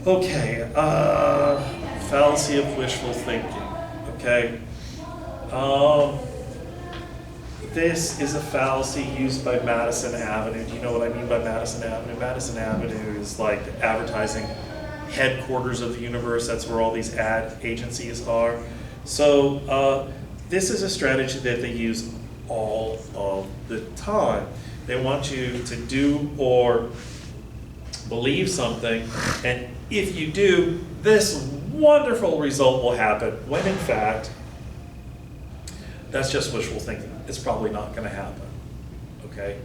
Okay, fallacy of wishful thinking. Okay. Um, this is a fallacy used by Madison Avenue. Do you know what I mean by Madison Avenue? Madison Avenue is like the advertising headquarters of the universe. That's where all these ad agencies are. So this is a strategy that they use all of the time. They want you to do or believe something, and if you do, this wonderful result will happen, when in fact, that's just wishful thinking. It's probably not going to happen, okay?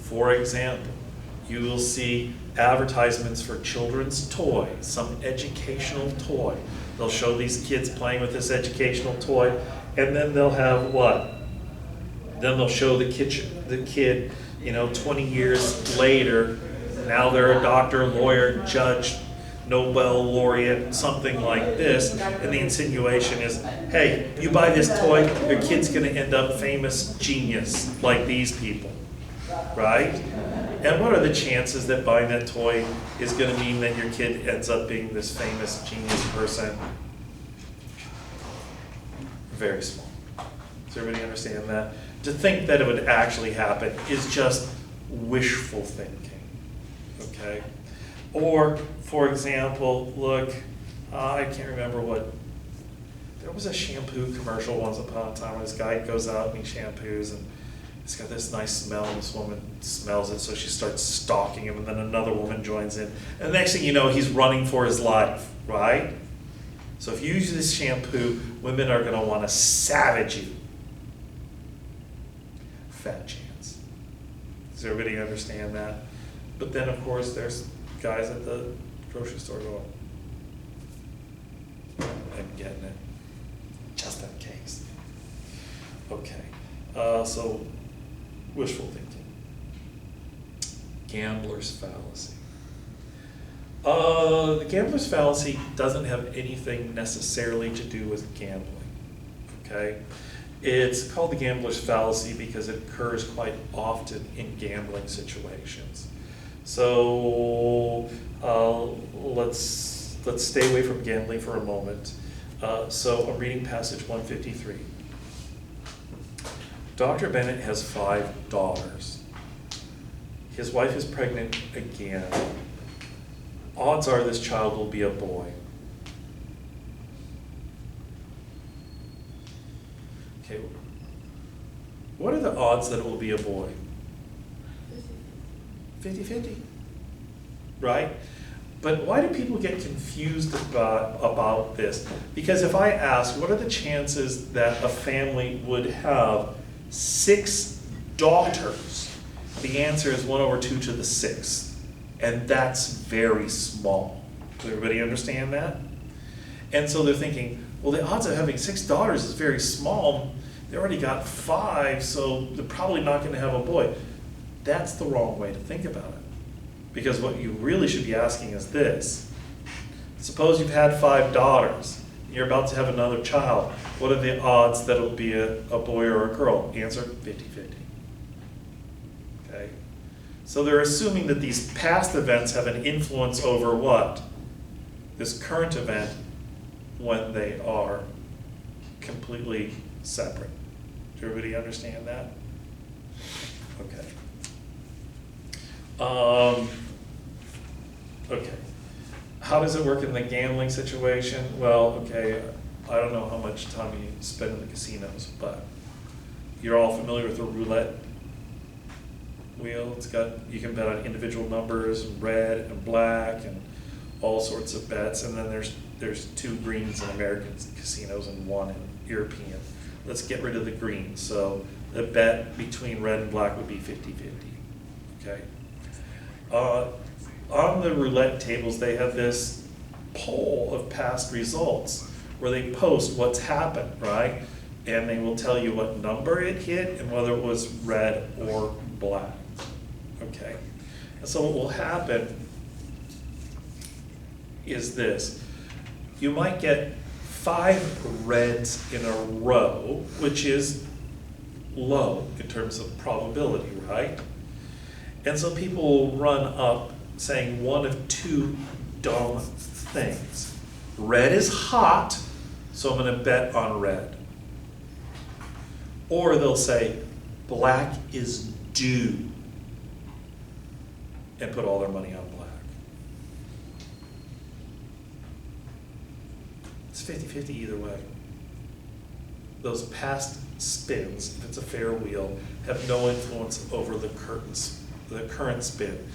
For example, you will see advertisements for children's toys, some educational toy. They'll show these kids playing with this educational toy, and then they'll have what? Then they'll show the kid, 20 years later, now they're a doctor, lawyer, judge, Nobel laureate, something like this, and the insinuation is, hey, you buy this toy, your kid's gonna end up famous genius like these people, right? And what are the chances that buying that toy is gonna mean that your kid ends up being this famous genius person? Very small. Does everybody understand that? To think that it would actually happen is just wishful thinking, okay? Or, for example, look, I can't remember there was a shampoo commercial once upon a time where this guy goes out and he shampoos and it's got this nice smell, and this woman smells it, so she starts stalking him, and then another woman joins in. And the next thing you know, he's running for his life, right? So if you use this shampoo, women are gonna wanna savage you. Fat chance. Does everybody understand that? But then, of course, there's guys at the grocery store going, I'm getting it, just in case. Okay, so wishful thinking. Gambler's fallacy. The gambler's fallacy doesn't have anything necessarily to do with gambling, okay? It's called the gambler's fallacy because it occurs quite often in gambling situations. So let's stay away from gambling for a moment. So I'm reading passage 153. Dr. Bennett has 5 daughters. His wife is pregnant again. Odds are this child will be a boy. Okay, what are the odds that it will be a boy? 50-50, right? But why do people get confused about this? Because if I ask, what are the chances that a family would have 6 daughters? The answer is 1/2 to the 6th, and that's very small. Does everybody understand that? And so they're thinking, well, the odds of having 6 daughters is very small. They already got 5, so they're probably not going to have a boy. That's the wrong way to think about it. Because what you really should be asking is this. Suppose you've had 5 daughters. You're about to have another child. What are the odds that it'll be a boy or a girl? Answer, 50-50. Okay? So they're assuming that these past events have an influence over what? This current event, when they are completely separate. Does everybody understand that? Okay. Okay. How does it work in the gambling situation? Well, okay, I don't know how much time you spend in the casinos, but you're all familiar with the roulette wheel. You can bet on individual numbers, red and black, and all sorts of bets. And then there's 2 greens in American casinos and 1 in European. Let's get rid of the green. So the bet between red and black would be 50-50. Okay. On the roulette tables, they have this poll of past results where they post what's happened, right? And they will tell you what number it hit and whether it was red or black. Okay. And so what will happen is this. You might get 5 reds in a row, which is low in terms of probability, right? And so people will run up saying 1 of 2 things. Red is hot, so I'm gonna bet on red. Or they'll say, black is due, and put all their money on black. It's 50-50 either way. Those past spins, if it's a fair wheel, have no influence over the current spin.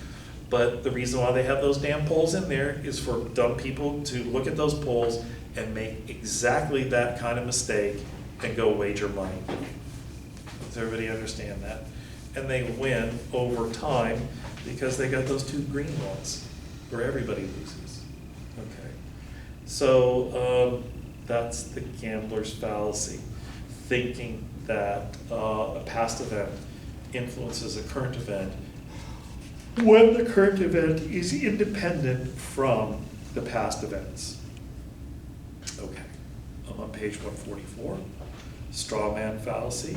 But the reason why they have those damn polls in there is for dumb people to look at those polls and make exactly that kind of mistake and go wager money. Does everybody understand that? And they win over time because they got those two green ones where everybody loses. Okay. So that's the gambler's fallacy, thinking that a past event influences a current event when the current event is independent from the past events. Okay, I'm on page 144, straw man fallacy.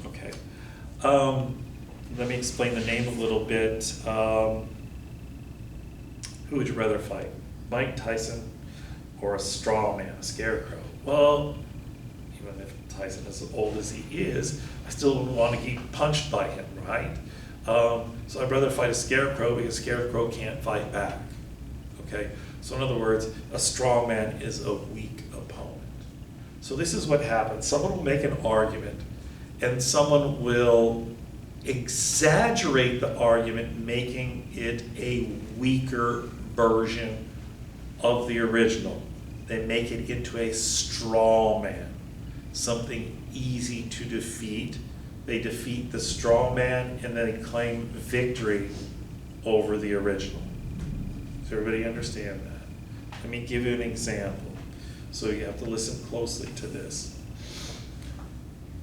Okay, let me explain the name a little bit. Who would you rather fight, Mike Tyson or a straw man, a scarecrow? Well, even if Tyson is as old as he is, I still wouldn't want to get punched by him, right? So I'd rather fight a scarecrow because a scarecrow can't fight back. Okay, so in other words, a strong man is a weak opponent. So this is what happens. Someone will make an argument and someone will exaggerate the argument, making it a weaker version of the original. They make it into a straw man, something easy to defeat. They defeat the straw man and then they claim victory over the original. Does everybody understand that? Let me give you an example. So you have to listen closely to this.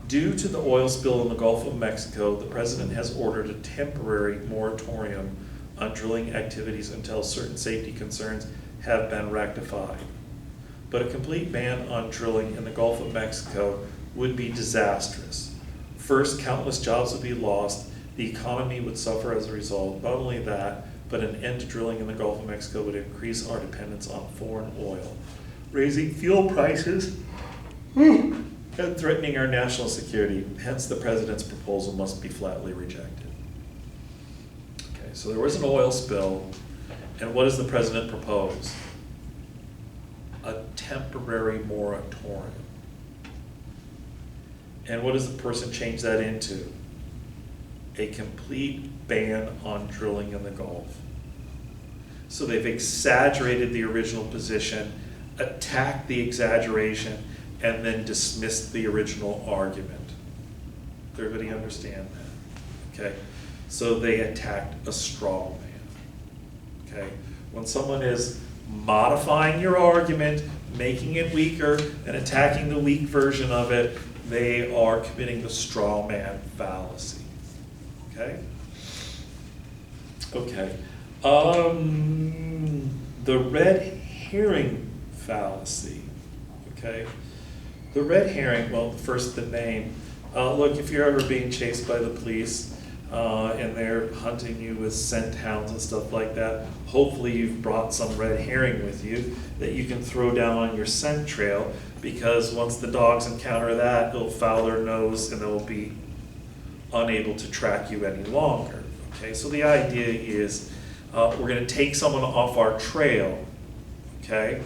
Due to the oil spill in the Gulf of Mexico, the president has ordered a temporary moratorium on drilling activities until certain safety concerns have been rectified. But a complete ban on drilling in the Gulf of Mexico would be disastrous. First, countless jobs would be lost, the economy would suffer as a result. Not only that, but an end to drilling in the Gulf of Mexico would increase our dependence on foreign oil, raising fuel prices and threatening our national security. Hence, the president's proposal must be flatly rejected. Okay, so there was an oil spill, and what does the president propose? A temporary moratorium. And what does the person change that into? A complete ban on drilling in the Gulf. So they've exaggerated the original position, attacked the exaggeration, and then dismissed the original argument. Does everybody understand that? Okay, so they attacked a straw man. Okay, when someone is modifying your argument, making it weaker, and attacking the weak version of it, they are committing the straw man fallacy. Okay? Okay. The red herring fallacy. Okay? The red herring, well, first the name. Look, if you're ever being chased by the police and they're hunting you with scent hounds and stuff like that, hopefully you've brought some red herring with you that you can throw down on your scent trail, because once the dogs encounter that, it'll foul their nose and they'll be unable to track you any longer. Okay, so the idea is we're going to take someone off our trail. Okay,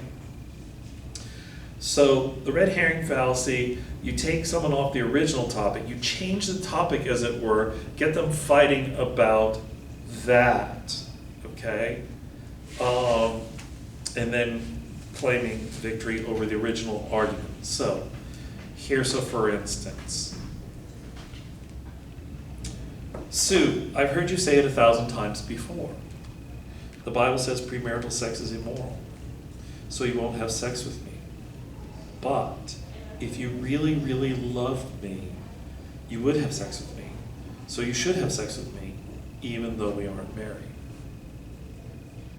so the red herring fallacy, you take someone off the original topic, you change the topic as it were, get them fighting about that. Okay, and then claiming victory over the original argument. So here's a for instance. Sue, I've heard you say it 1,000 times before. The Bible says premarital sex is immoral, so you won't have sex with me. But if you really, really loved me, you would have sex with me. So you should have sex with me, even though we aren't married.